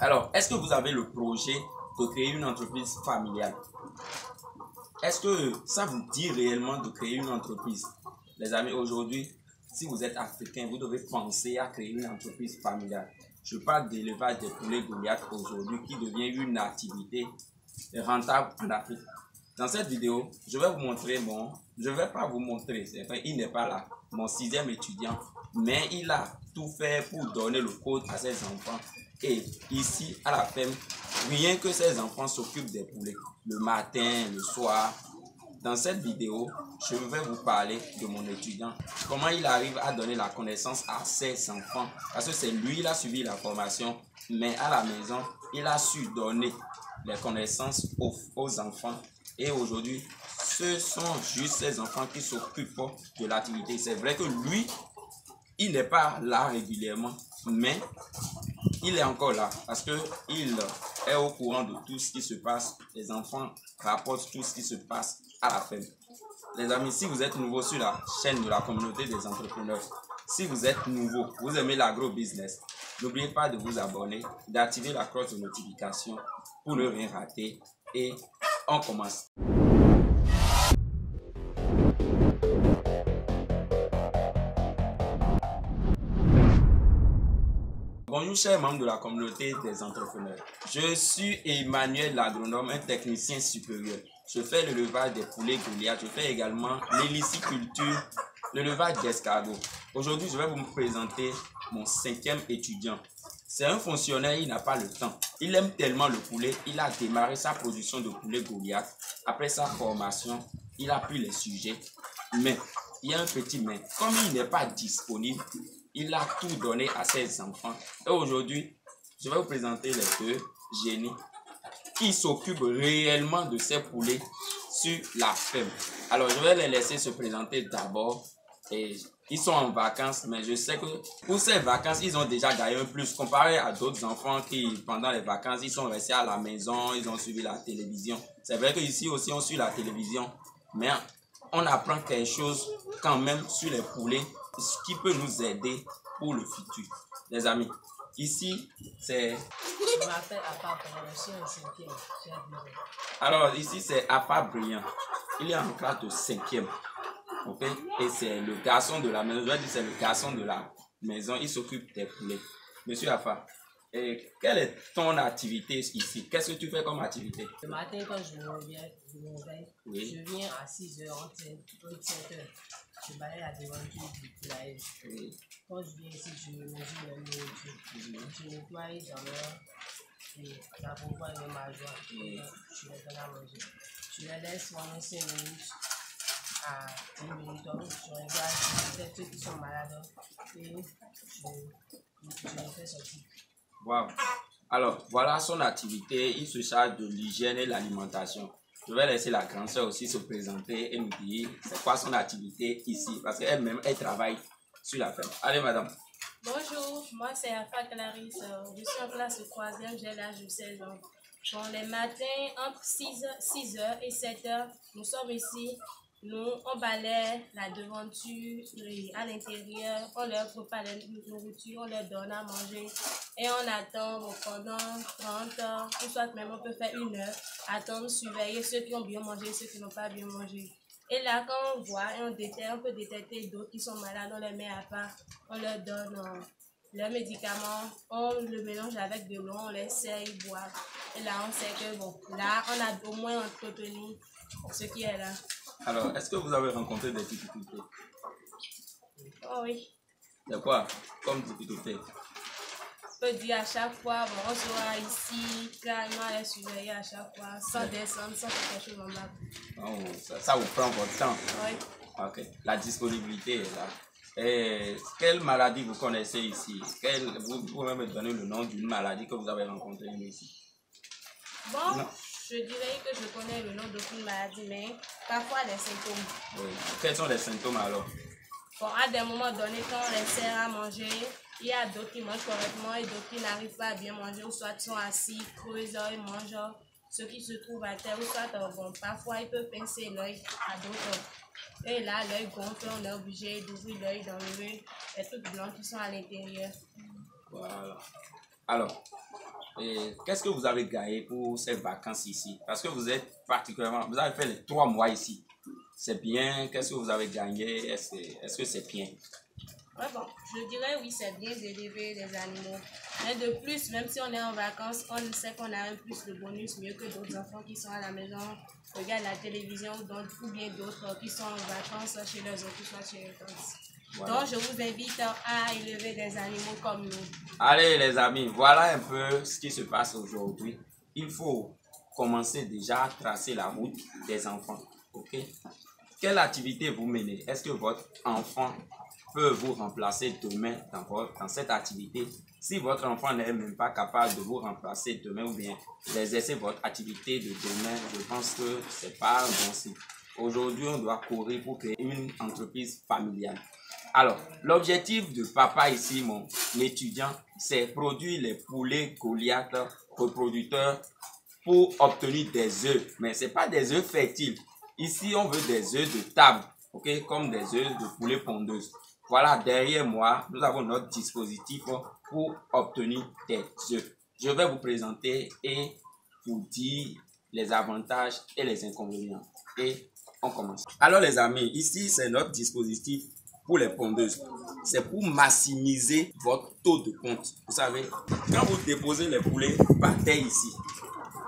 Alors, est-ce que vous avez le projet de créer une entreprise familiale? Est-ce que ça vous dit réellement de créer une entreprise? Les amis, aujourd'hui, si vous êtes africain, vous devez penser à créer une entreprise familiale. Je parle d'élevage des poulets Goliath aujourd'hui qui devient une activité rentable en Afrique. Dans cette vidéo, je vais vous montrer je ne vais pas vous montrer, c'est vrai, il n'est pas là, mon 6e étudiant, mais il a tout fait pour donner le code à ses enfants. Et ici, à la ferme, rien que ses enfants s'occupent des poulets, le matin, le soir. Dans cette vidéo, je vais vous parler de mon étudiant, comment il arrive à donner la connaissance à ses enfants, parce que c'est lui, il a suivi la formation, mais à la maison, il a su donner les connaissances aux enfants. Et aujourd'hui, ce sont juste ces enfants qui s'occupent de l'activité. C'est vrai que lui, il n'est pas là régulièrement, mais il est encore là parce qu'il est au courant de tout ce qui se passe. Les enfants rapportent tout ce qui se passe à la ferme. Les amis, si vous êtes nouveau sur la chaîne de la communauté des entrepreneurs, si vous êtes nouveau, vous aimez l'agro-business, n'oubliez pas de vous abonner, d'activer la cloche de notification pour ne rien rater. Et on commence. Bonjour chers membres de la communauté des entrepreneurs. Je suis Emmanuel l'agronome, un technicien supérieur. Je fais l'élevage des poulets Goliath. Je fais également l'héliciculture, l'élevage d'escargots. Aujourd'hui, je vais vous présenter mon 5e étudiant. C'est un fonctionnaire, il n'a pas le temps. Il aime tellement le poulet, il a démarré sa production de poulet Goliath. Après sa formation, il a pris les sujets. Mais, il y a un petit mais. Comme il n'est pas disponible, il a tout donné à ses enfants. Et aujourd'hui, je vais vous présenter les deux génies qui s'occupent réellement de ces poulets sur la ferme. Alors, je vais les laisser se présenter d'abord. Et ils sont en vacances, mais je sais que pour ces vacances, ils ont déjà gagné un plus comparé à d'autres enfants qui, pendant les vacances, ils sont restés à la maison, ils ont suivi la télévision. C'est vrai qu'ici aussi, on suit la télévision, mais on apprend quelque chose quand même sur les poulets, ce qui peut nous aider pour le futur. Les amis, ici, c'est... Je m'appelle Apa Brillant, je suis en 5e. Alors, ici, c'est Apa Brillant. Il est en classe de 5e. Ok? Et c'est le garçon de la maison. Je vais dire c'est le garçon de la maison. Il s'occupe des poulets. Monsieur Apa, quelle est ton activité ici? Qu'est-ce que tu fais comme activité? Le matin, quand je me réveille, Oui. je viens à 6h, entre 7h. Je balaye la devanture du poulailler. Oui. Quand je viens ici, je mesure la nourriture. Je nettoie dans l'heure et la pourquoi et ma joie. Je les donne à manger. Je les laisse pendant 5 minutes à 10 minutes. Je regarde peut-être ceux qui sont malades et je les fais sortir. Wow. Alors, voilà son activité. Il se charge de l'hygiène et l'alimentation. Je vais laisser la grande sœur aussi se présenter et nous dire c'est quoi son activité ici. Parce qu'elle-même, elle travaille sur la ferme. Allez, madame. Bonjour, moi c'est Afa Clarisse. Je suis en classe de 3e, j'ai l'âge de 16 ans. Bon, les matins, entre 6h et 7h, nous sommes ici. Nous, on balaie la devanture et à l'intérieur, on leur prépare la nourriture, on leur donne à manger. Et on attend pendant 30 heures, ou soit même on peut faire 1 heure, attendre, surveiller ceux qui ont bien mangé, ceux qui n'ont pas bien mangé. Et là, quand on voit et on peut détecter d'autres qui sont malades, on les met à part, on leur donne leurs médicaments, on le mélange avec de l'eau, on les sert, ils boivent. Et là, on sait que bon, là, on a au moins entretenu ce qui est là. Alors, est-ce que vous avez rencontré des difficultés? Oh oui. C'est quoi comme difficulté? Je peux dire à chaque fois, bon, on sera ici, calmement, les surveiller à chaque fois, sans descendre, sans faire quelque chose en bas. Oh, ça vous prend votre temps. Oui. Ok. La disponibilité est là. Et quelle maladie vous connaissez ici? Vous pouvez me donner le nom d'une maladie que vous avez rencontrée ici? Bon, Non. je dirais que je connais le nom d'aucune maladie, mais parfois des symptômes. Oui. Quels sont les symptômes alors? Bon, à des moments donnés, quand on les sert à manger, il y a d'autres qui mangent correctement et d'autres qui n'arrivent pas à bien manger, ou soit sont assis, creusent, ils mangent ce qui se trouve à terre, ou soit, bon, parfois ils peuvent pincer l'œil à d'autres. Et là, l'œil gonfle, on est obligé d'ouvrir l'œil, d'enlever les trucs blancs qui sont à l'intérieur. Voilà. Alors, qu'est-ce que vous avez gagné pour ces vacances ici? Parce que vous êtes particulièrement, vous avez fait les 3 mois ici. C'est bien, qu'est-ce que vous avez gagné? Est-ce que c'est bien? Ouais, bon, je dirais oui, c'est bien d'élever des animaux. Mais de plus, même si on est en vacances, on sait qu'on a un plus de bonus mieux que d'autres enfants qui sont à la maison, regardent la télévision ou bien d'autres qui sont en vacances chez leurs oncles, soit chez leurs tantes. Voilà. Donc, je vous invite à élever des animaux comme nous. Allez les amis, voilà un peu ce qui se passe aujourd'hui. Il faut commencer déjà à tracer la route des enfants. Ok? Quelle activité vous menez? Est-ce que votre enfant peut vous remplacer demain dans cette activité? Si votre enfant n'est même pas capable de vous remplacer demain ou bien d'exercer votre activité de demain, je pense que c'est pas bon signe. Aujourd'hui, on doit courir pour créer une entreprise familiale. Alors, l'objectif de papa ici, mon étudiant, c'est produire les poulets Goliath reproducteurs pour obtenir des œufs. Mais ce n'est pas des œufs fertiles. Ici, on veut des œufs de table, ok, comme des œufs de poulet pondeuse. Voilà, derrière moi, nous avons notre dispositif pour obtenir des œufs. Je vais vous présenter et vous dire les avantages et les inconvénients. Et on commence. Alors les amis, ici, c'est notre dispositif pour les pondeuses. C'est pour maximiser votre taux de ponte. Vous savez, quand vous déposez les poulets par terre ici,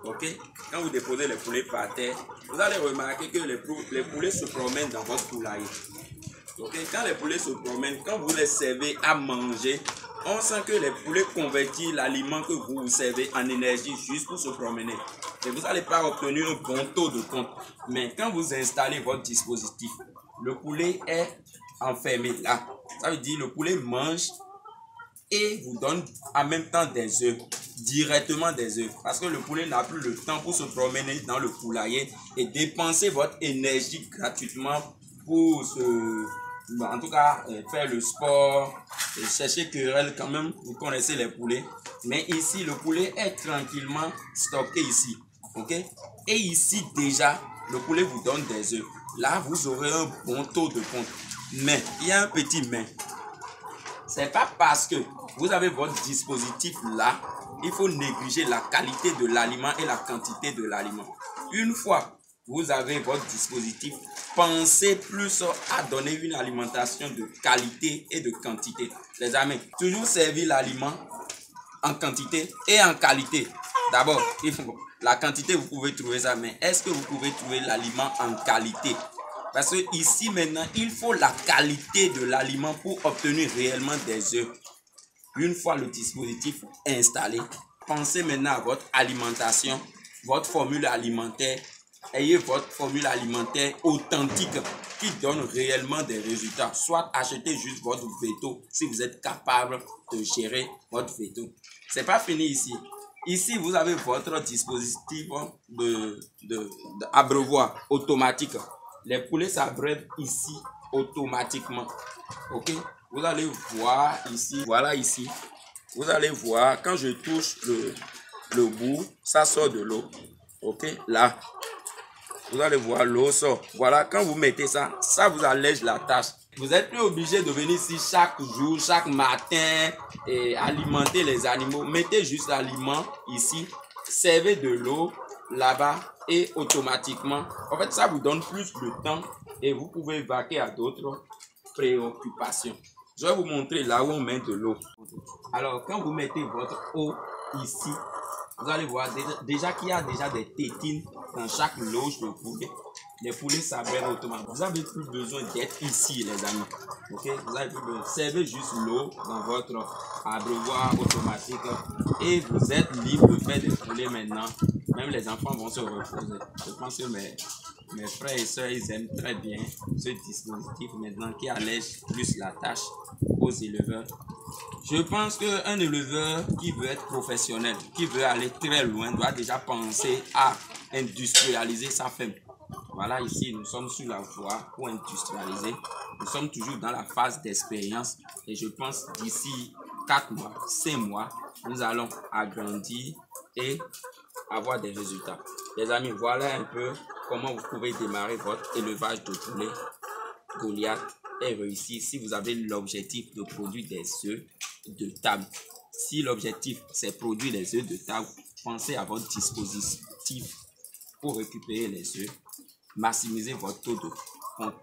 ok, quand vous déposez les poulets par terre, vous allez remarquer que les poulets se promènent dans votre poulailler. Okay? Quand les poulets se promènent, quand vous les servez à manger, on sent que les poulets convertissent l'aliment que vous servez en énergie juste pour se promener. Et vous n'allez pas obtenir un bon taux de ponte. Mais quand vous installez votre dispositif, le poulet est enfermé là. Ça veut dire le poulet mange et vous donne en même temps des œufs, directement des œufs. Parce que le poulet n'a plus le temps pour se promener dans le poulailler et dépenser votre énergie gratuitement pour en tout cas faire le sport et chercher querelle quand même. Vous connaissez les poulets. Mais ici, le poulet est tranquillement stocké ici. Ok? Et ici déjà, le poulet vous donne des œufs. Là, vous aurez un bon taux de ponte. Mais, il y a un petit mais. C'est pas parce que vous avez votre dispositif là, il faut négliger la qualité de l'aliment et la quantité de l'aliment. Une fois vous avez votre dispositif, pensez plus à donner une alimentation de qualité et de quantité. Les amis, toujours servir l'aliment en quantité et en qualité. D'abord, la quantité, vous pouvez trouver ça, mais est-ce que vous pouvez trouver l'aliment en qualité? Parce que ici maintenant, il faut la qualité de l'aliment pour obtenir réellement des œufs. Une fois le dispositif installé, pensez maintenant à votre alimentation, votre formule alimentaire. Ayez votre formule alimentaire authentique qui donne réellement des résultats. Soit achetez juste votre veto si vous êtes capable de gérer votre veto. C'est pas fini ici. Ici, vous avez votre dispositif d'abreuvoir automatique. Les poulets s'abreuvent ici automatiquement. Ok? Vous allez voir ici. Voilà ici. Vous allez voir, quand je touche le bout, ça sort de l'eau. Ok? Là. Vous allez voir, l'eau sort. Voilà, quand vous mettez ça, ça vous allège la tâche. Vous n'êtes plus obligé de venir ici chaque jour, chaque matin et alimenter les animaux. Mettez juste l'aliment ici, servez de l'eau là-bas et automatiquement. En fait, ça vous donne plus de temps et vous pouvez vaquer à d'autres préoccupations. Je vais vous montrer là où on met de l'eau. Alors, quand vous mettez votre eau ici, vous allez voir déjà qu'il y a déjà des tétines dans chaque loge de poulet. Les poulets s'abreuvent automatiquement. Vous n'avez plus besoin d'être ici, les amis. Ok? Vous avez plus besoin. Servez juste l'eau dans votre abreuvoir automatique et vous êtes libre de faire des poulets maintenant. Même les enfants vont se reposer. Je pense que mes frères et soeurs, ils aiment très bien ce dispositif maintenant qui allège plus la tâche aux éleveurs. Je pense qu'un éleveur qui veut être professionnel, qui veut aller très loin, doit déjà penser à industrialiser sa ferme. Voilà, ici, nous sommes sur la voie pour industrialiser. Nous sommes toujours dans la phase d'expérience et je pense d'ici 4 mois, 5 mois, nous allons agrandir et avoir des résultats. Les amis, voilà un peu comment vous pouvez démarrer votre élevage de poulet Goliath et réussir si vous avez l'objectif de produire des œufs de table. Si l'objectif c'est produire les œufs de table, pensez à votre dispositif pour récupérer les œufs. Maximisez votre taux de compte.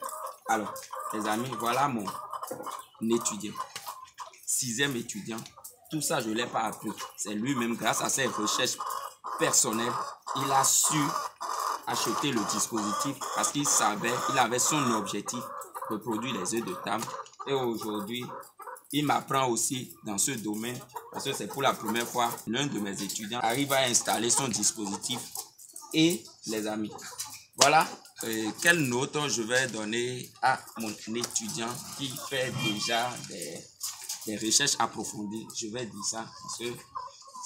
Alors, les amis, voilà mon étudiant. 6e étudiant. Tout ça, je ne l'ai pas appris. C'est lui-même, grâce à ses recherches personnelles, il a su acheter le dispositif parce qu'il savait, il avait son objectif de produire les œufs de table. Et aujourd'hui, il m'apprend aussi dans ce domaine parce que c'est pour la première fois l'un de mes étudiants arrive à installer son dispositif. Et les amis, voilà quelle note je vais donner à mon étudiant qui fait déjà des recherches approfondies. Je vais dire ça parce que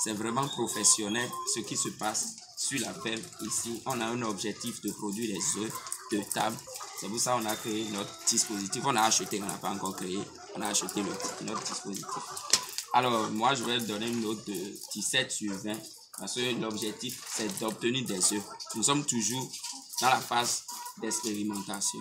c'est vraiment professionnel ce qui se passe sur la ferme ici. On a un objectif de produire les œufs de table. C'est pour ça qu'on a créé notre dispositif. On a acheté, on n'a pas encore créé. On a acheté notre dispositif. Alors, moi, je vais donner une note de 17 sur 20 parce que l'objectif, c'est d'obtenir des œufs. Nous sommes toujours dans la phase d'expérimentation.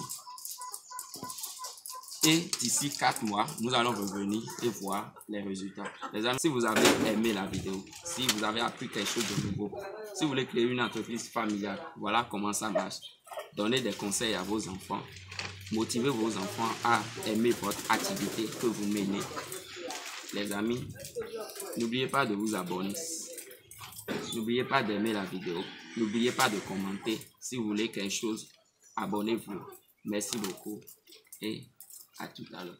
Et d'ici 4 mois, nous allons revenir et voir les résultats. Les amis, si vous avez aimé la vidéo, si vous avez appris quelque chose de nouveau, si vous voulez créer une entreprise familiale, voilà comment ça marche. Donnez des conseils à vos enfants. Motivez vos enfants à aimer votre activité que vous menez. Les amis, n'oubliez pas de vous abonner. N'oubliez pas d'aimer la vidéo. N'oubliez pas de commenter. Si vous voulez quelque chose, abonnez-vous. Merci beaucoup et à tout à l'heure.